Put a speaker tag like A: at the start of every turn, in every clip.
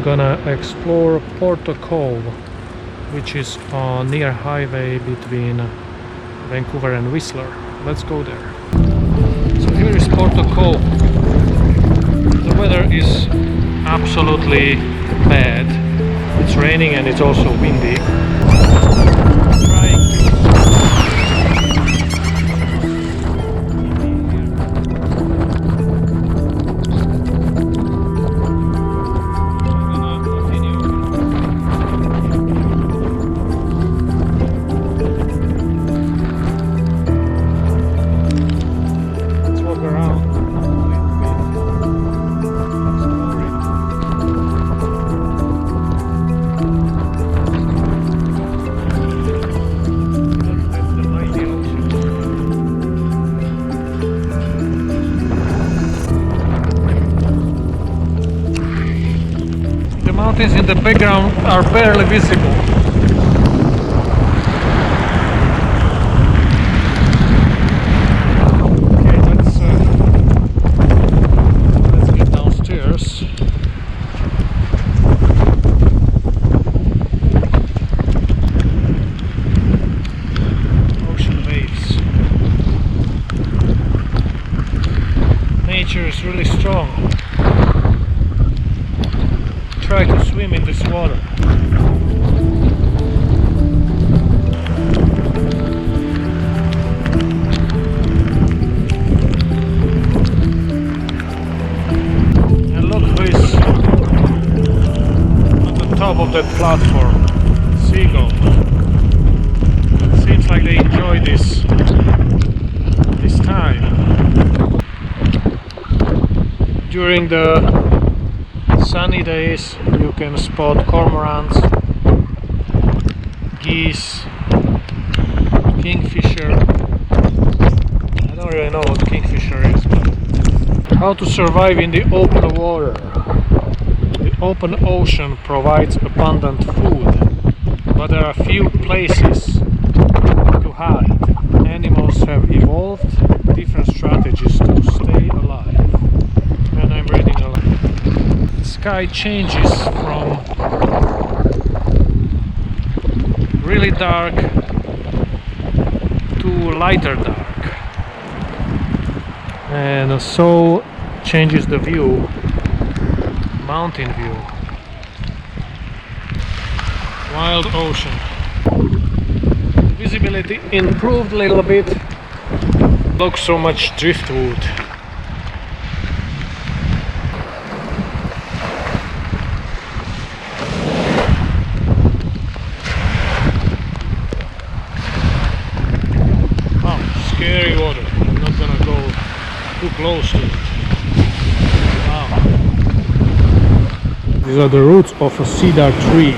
A: gonna explore Porteau Cove, which is near highway between Vancouver and Whistler. Let's go there. So here is Porteau Cove. The weather is absolutely bad. It's raining and it's also windy. Mountains in the background are barely visible. Okay, let's get downstairs. Ocean waves. Nature is really strong. Try to swim in this water. And look who is on the top of that platform. Seagull. Seems like they enjoy this time. During the sunny days you can spot cormorants, geese, kingfisher. I don't really know what kingfisher is. How to survive in the open water. The open ocean provides abundant food, but there are few places to hide. Animals have evolved different strategies to stay alive. And I'm reading a lot. Sky changes from really dark to lighter dark, and so changes the view, mountain view. Wild ocean. Visibility improved a little bit. Look, so much driftwood. Scary water. I'm not gonna go too close to it. Wow. These are the roots of a cedar tree.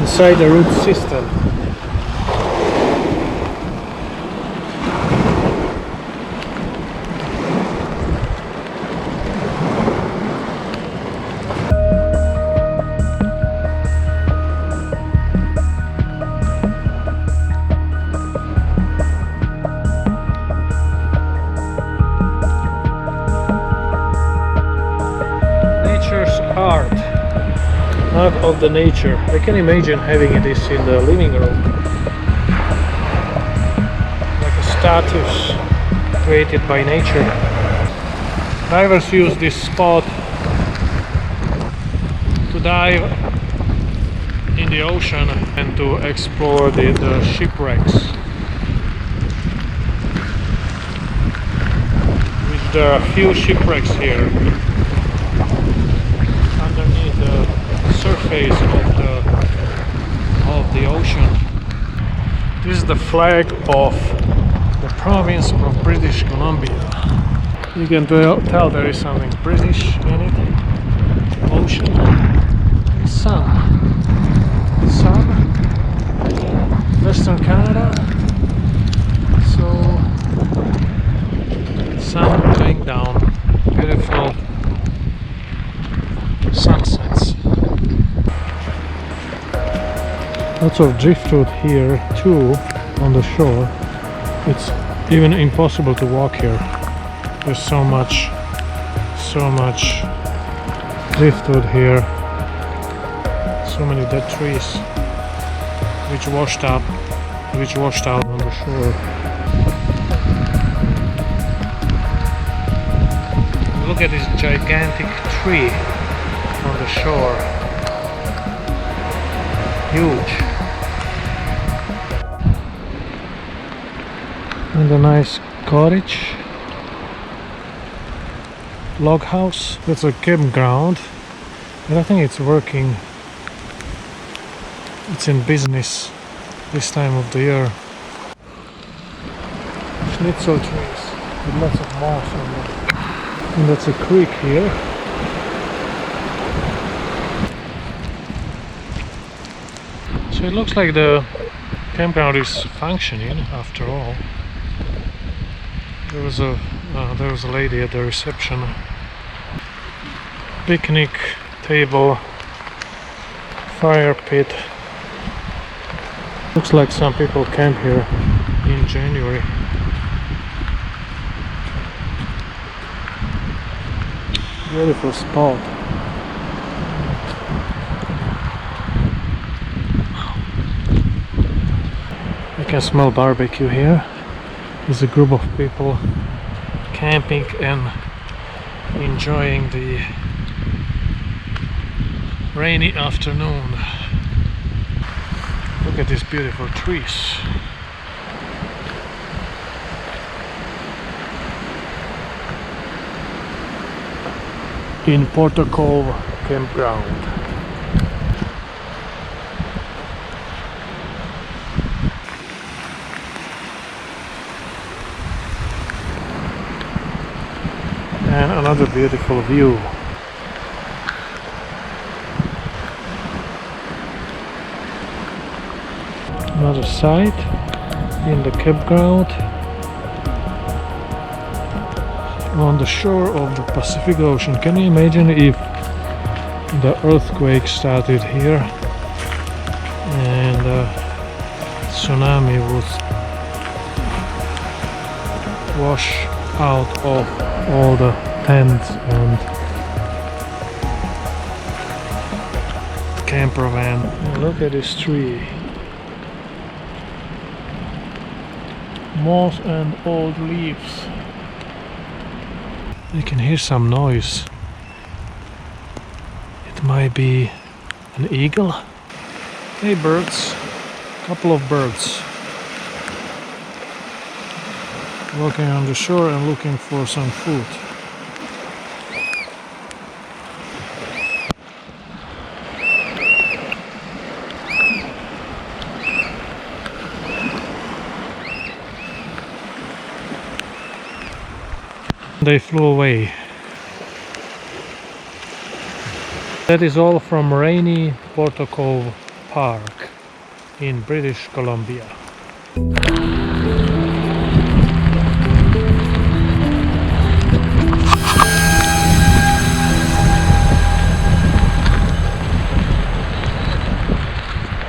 A: Inside the root system. Art, not of the nature. I can imagine having this in the living room, like a statues created by nature. Divers use this spot to dive in the ocean and to explore the shipwrecks, which there are few shipwrecks here. Surface of the ocean. This is the flag of the province of British Columbia. You can tell there is something British in it. Ocean and sun. Sun. Western Canada. So sun going down. Beautiful sunsets. Lots of driftwood here too on the shore. It's even impossible to walk here. There's so much So much driftwood here. So many dead trees which washed out on the shore. Look at this gigantic tree on the shore. Huge. And a nice cottage. Log house. That's a campground. And I think it's working. It's in business this time of the year. Schnitzel trees with lots of moss on them. And that's a creek here. So it looks like the campground is functioning after all. There was a lady at the reception. Picnic table, fire pit. Looks like some people camp here in January. Beautiful spot. I can smell barbecue here. There's a group of people camping and enjoying the rainy afternoon. Look at these beautiful trees. In Porteau Cove Campground. And another beautiful view. Another site in the campground on the shore of the Pacific Ocean. Can you imagine if the earthquake started here and tsunami would wash out of all the tents and camper van. And look at this tree. Moss and old leaves. You can hear some noise. It might be an eagle. Hey birds, couple of birds walking on the shore and looking for some food. They flew away. That is all from rainy Porteau Cove Park in British Columbia.